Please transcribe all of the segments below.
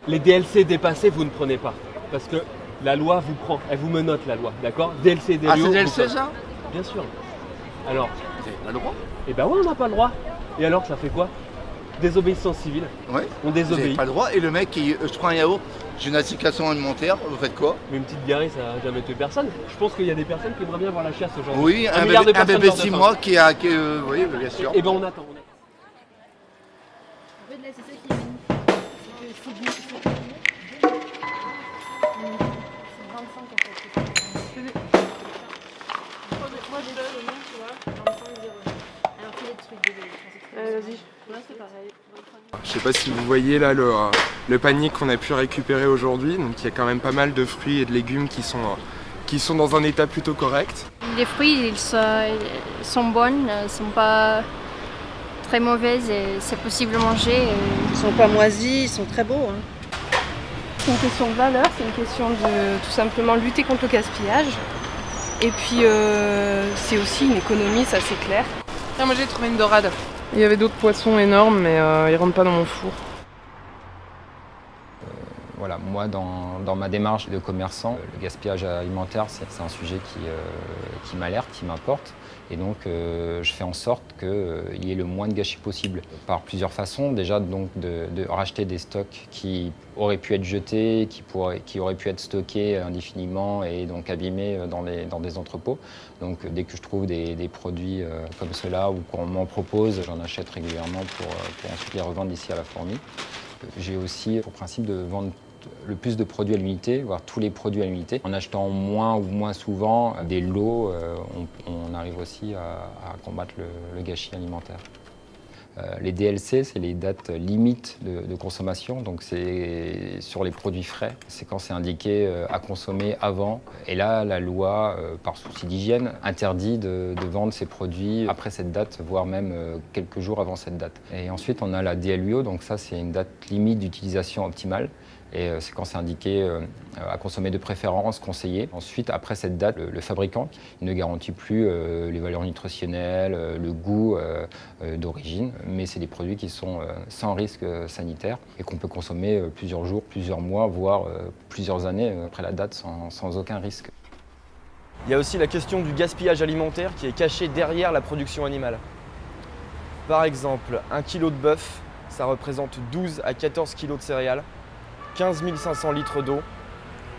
Les DLC dépassés, vous ne prenez pas. Parce que la loi vous prend, elle vous menotte la loi, d'accord? DLC, DLO. Ah, c'est DLC ça? Bien sûr. Alors, Vous avez pas le droit? eh ben ouais, on n'a pas le droit. Et alors, ça fait quoi? Désobéissance civile. Ouais. On Vous n'avez désobéit. pas le droit. Et le mec, je prends un yaourt, j'ai une intoxication alimentaire, vous faites quoi? Mais une petite diarrhée, ça n'a jamais tué personne. Je pense qu'il y a des personnes qui aimeraient bien voir la chasse aujourd'hui. Oui, un milliard de bébé, un personnes bébé de meurent de 6 faim. mois qui a. Oui, bien sûr. Eh ben on attend. En fait, là, c'est ça qui est magnifique. C'est que c'est bien, c'est 25 en fait. Moi, j'ai le nom, tu vois, 25,01. Alors, fais les trucs, désolé. Vas-y. Ouais, c'est pareil. Je sais pas si vous voyez là le panier qu'on a pu récupérer aujourd'hui. Donc il y a quand même pas mal de fruits et de légumes qui sont dans un état plutôt correct. Les fruits, ils sont bons, ils sont pas très mauvais et c'est possible de manger. Ils sont pas moisis, ils sont très beaux. Hein. C'est une question de valeur, c'est une question de tout simplement lutter contre le gaspillage. Et puis c'est aussi une économie, ça c'est clair. Moi j'ai trouvé une dorade. Il y avait d'autres poissons énormes mais ils rentrent pas dans mon four. Voilà, moi, dans ma démarche de commerçant, le gaspillage alimentaire, c'est un sujet qui m'alerte, qui m'importe. Et donc, je fais en sorte qu'il y ait le moins de gâchis possible. Par plusieurs façons. Déjà, donc, de racheter des stocks qui auraient pu être jetés, qui auraient pu être stockés indéfiniment et donc abîmés dans des entrepôts. Donc, dès que je trouve des produits comme ceux-là ou qu'on m'en propose, j'en achète régulièrement pour ensuite les revendre ici à la fourmi. J'ai aussi pour principe de vendre le plus de produits à l'unité, voire tous les produits à l'unité. En achetant moins ou moins souvent des lots, on arrive aussi à combattre le gâchis alimentaire. Les DLC, c'est les dates limites de consommation, donc c'est sur les produits frais. C'est quand c'est indiqué à consommer avant. Et là, la loi, par souci d'hygiène, interdit de vendre ces produits après cette date, voire même quelques jours avant cette date. Et ensuite, on a la DLUO, donc ça, c'est une date limite d'utilisation optimale. Et c'est quand c'est indiqué à consommer de préférence, conseillé. Ensuite, après cette date, le fabricant il ne garantit plus les valeurs nutritionnelles, le goût d'origine, mais c'est des produits qui sont sans risque sanitaire et qu'on peut consommer plusieurs jours, plusieurs mois, voire plusieurs années après la date sans aucun risque. Il y a aussi la question du gaspillage alimentaire qui est caché derrière la production animale. Par exemple, 1 kg de bœuf, ça représente 12 à 14 kg de céréales, 15 500 litres d'eau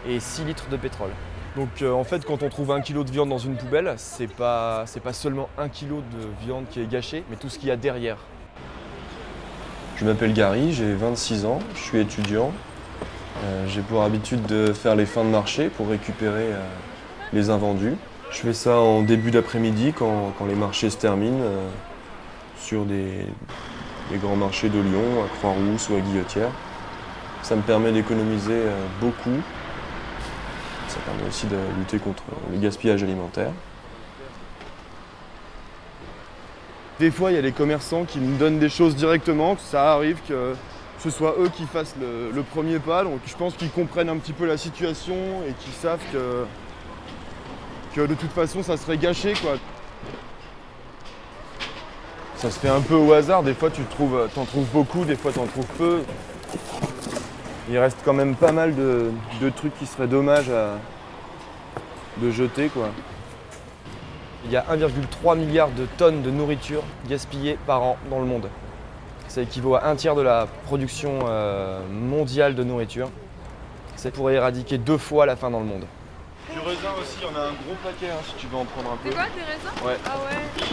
et 6 litres de pétrole. Donc en fait, quand on trouve 1 kg de viande dans une poubelle, c'est pas seulement 1 kg de viande qui est gâchée, mais tout ce qu'il y a derrière. Je m'appelle Gary, j'ai 26 ans, je suis étudiant. J'ai pour habitude de faire les fins de marché pour récupérer les invendus. Je fais ça en début d'après-midi quand les marchés se terminent sur des grands marchés de Lyon, à Croix-Rousse ou à Guillotière. Ça me permet d'économiser beaucoup. Ça permet aussi de lutter contre le gaspillage alimentaire. Des fois, il y a des commerçants qui me donnent des choses directement. Ça arrive que ce soit eux qui fassent le premier pas. Donc je pense qu'ils comprennent un petit peu la situation et qu'ils savent que de toute façon, ça serait gâché, quoi. Ça se fait un peu au hasard. Des fois, t'en trouves beaucoup, des fois, t'en trouves peu. Il reste quand même pas mal de trucs qui seraient dommages de jeter, quoi. Il y a 1,3 milliard de tonnes de nourriture gaspillées par an dans le monde. Ça équivaut à un tiers de la production mondiale de nourriture. C'est pour éradiquer 2 fois la faim dans le monde. Du raisin aussi, on a un gros paquet si tu veux en prendre un peu. C'est quoi tes raisins? Ouais. Ah ouais.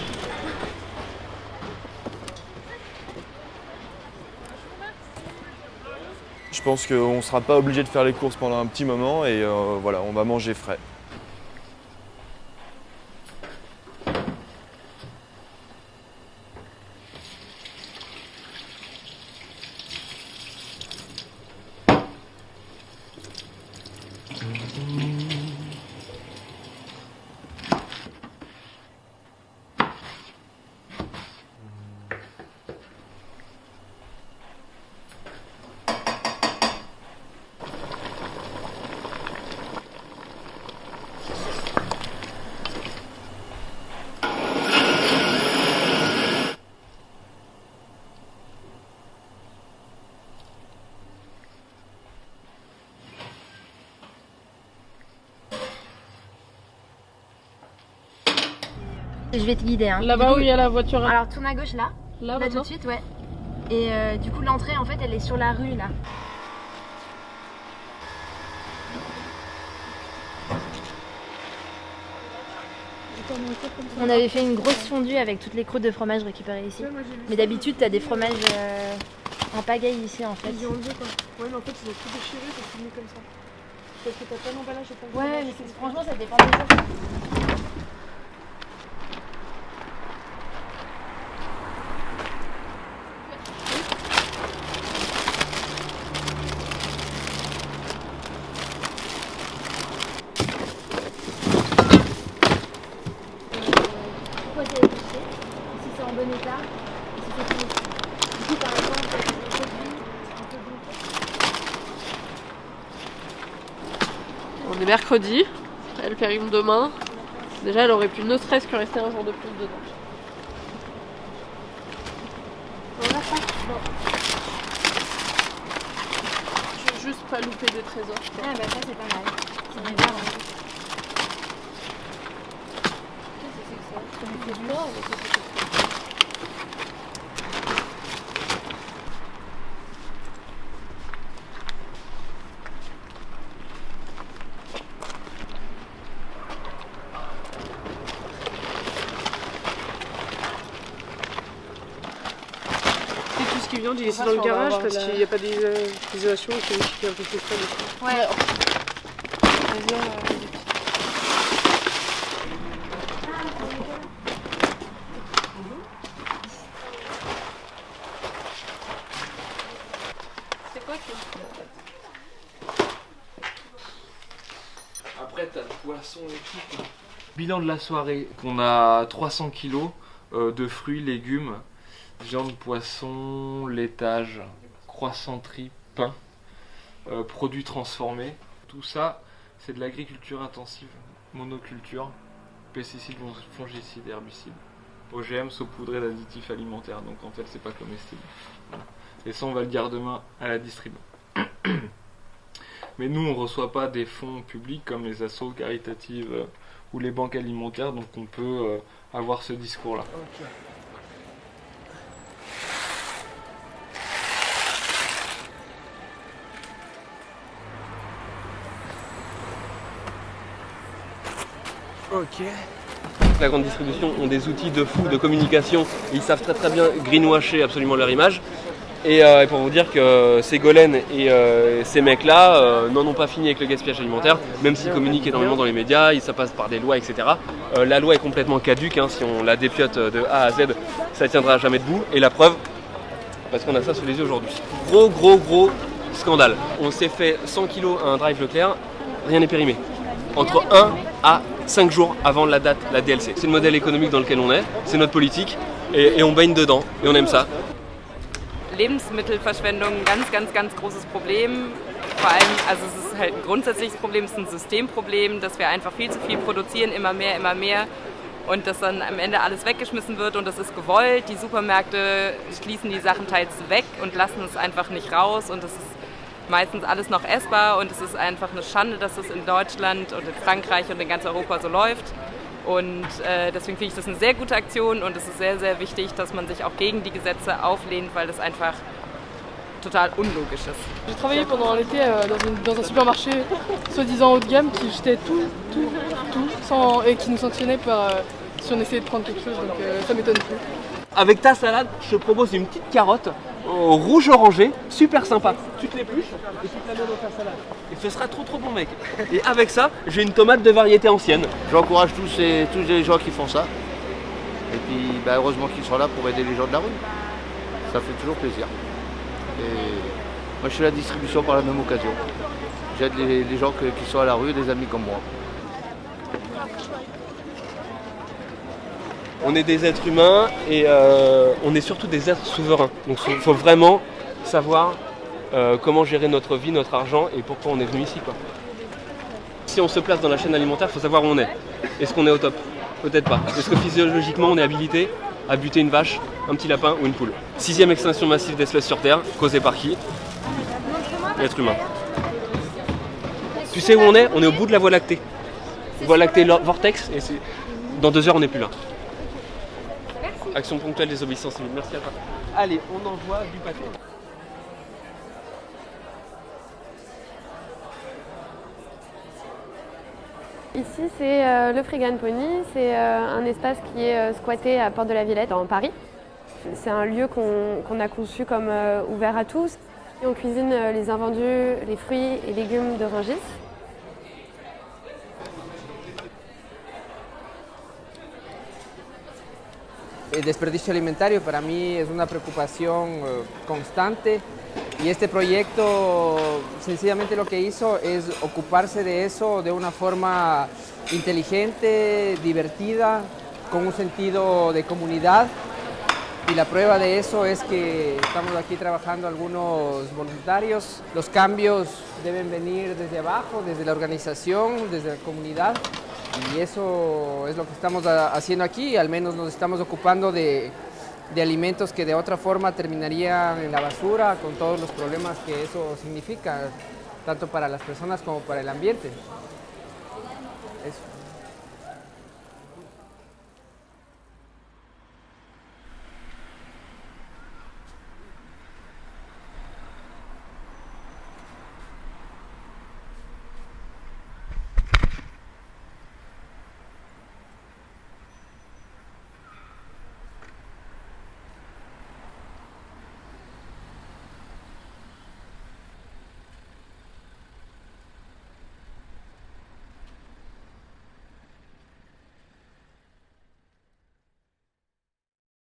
Je pense qu'on ne sera pas obligé de faire les courses pendant un petit moment et voilà, on va manger frais. Et je vais te guider. Hein. Là-bas où il y a la voiture. Alors tourne à gauche là. Là tout de suite, ouais. Et du coup l'entrée en fait elle est sur la rue là. On avait fait une grosse fondue avec toutes les croûtes de fromage récupérées ici. Mais d'habitude t'as des fromages en pagaille ici en fait. Ils ont enlevé quoi. Ouais mais en fait ils ont tout déchiré, c'est fini comme ça. Parce que t'as pas d'emballage et pas Ouais mais franchement ça dépend des jours. On est mercredi, elle périme demain. Déjà elle aurait pu ne serait-ce que rester un jour de plus dedans. Je veux juste pas louper des trésors. Ah bah ça c'est pas mal. C'est bien grave. Tout ce qui vient, il est dans le garage parce qu'il n'y a pas d'isolation et qu'il est un peu plus frais. Ouais. C'est quoi Après, t'as le poisson et tout. Bilan de la soirée, qu'on a 300 kg de fruits, légumes, viande, poisson, laitage, croissanterie, pain, produits transformés. Tout ça, c'est de l'agriculture intensive, monoculture, pesticides, fongicides, herbicides, OGM saupoudrés d'additifs alimentaires, donc en fait c'est pas comestible. Voilà. Et ça on va le dire demain à la distrib. Mais nous on reçoit pas des fonds publics comme les assos caritatives ou les banques alimentaires, donc on peut avoir ce discours là. Okay. Ok. La grande distribution ont des outils de fou de communication et ils savent très très bien greenwasher absolument leur image. Et pour vous dire que Ségolène et ces mecs-là n'en ont pas fini avec le gaspillage alimentaire, même s'ils communiquent énormément dans les médias, ça passe par des lois, etc. La loi est complètement caduque, hein, si on la dépiote de A à Z, ça ne tiendra jamais debout. Et la preuve, parce qu'on a ça sous les yeux aujourd'hui. Gros scandale. On s'est fait 100 kilos à un drive Leclerc, rien n'est périmé. Entre 1 à 5 jours avant la date, la DLC. C'est le modèle économique dans lequel on est, c'est notre politique et on baigne dedans et on aime ça. Lebensmittelverschwendung, ganz großes Problem. Vor allem, also es ist halt ein grundsätzliches Problem, es ist ein Systemproblem, dass wir einfach viel zu viel produzieren, immer mehr und dass dann am Ende alles weggeschmissen wird und das ist gewollt. Die Supermärkte schließen die Sachen teils weg und lassen es einfach nicht raus und es ist meistens alles noch essbar und es ist einfach eine Schande, dass es in Deutschland und in Frankreich und in ganz Europa so läuft. Und deswegen finde ich das eine sehr gute Aktion und es ist sehr wichtig, dass man sich auch gegen die Gesetze auflehnt, weil das einfach total unlogisch ist. J'ai travaillé pendant un été dans un supermarché soi-disant haut de gamme qui jetait tout et qui nous sanctionnait si on essayait de prendre quelque chose, donc ça m'étonne plus. Avec ta salade, je te propose une petite carotte rouge orangé, super sympa. Tu te l'épluches et tu te la mets dans ta salade. Et ce sera trop bon mec. Et avec ça, j'ai une tomate de variété ancienne. J'encourage tous les gens qui font ça. Et puis heureusement qu'ils sont là pour aider les gens de la rue. Ça fait toujours plaisir. Et moi je fais la distribution par la même occasion. J'aide les gens qui sont à la rue, des amis comme moi. On est des êtres humains et on est surtout des êtres souverains. Donc il faut vraiment savoir comment gérer notre vie, notre argent et pourquoi on est venu ici, quoi. Si on se place dans la chaîne alimentaire, il faut savoir où on est. Est-ce qu'on est au top? Peut-être pas. Est-ce que physiologiquement on est habilité à buter une vache, un petit lapin ou une poule? 6e extinction massive d'espèces sur Terre, causée par qui? L'être humain. Tu sais où on est? On est au bout de la Voie lactée. Voie lactée vortex et dans 2 heures on n'est plus là. Action ponctuelle des obéissances civiles. Merci à toi. Allez, on envoie du pâté. Ici, c'est le Frigan Pony. C'est un espace qui est squatté à Porte de la Villette, en Paris. C'est un lieu qu'on a conçu comme ouvert à tous. Et on cuisine les invendus, les fruits et légumes de Rungis. El desperdicio alimentario para mí es una preocupación constante y este proyecto sencillamente lo que hizo es ocuparse de eso de una forma inteligente, divertida, con un sentido de comunidad. Y la prueba de eso es que estamos aquí trabajando algunos voluntarios. Los cambios deben venir desde abajo, desde la organización, desde la comunidad. Y eso es lo que estamos haciendo aquí, al menos nos estamos ocupando de alimentos que de otra forma terminarían en la basura, con todos los problemas que eso significa, tanto para las personas como para el ambiente. Eso.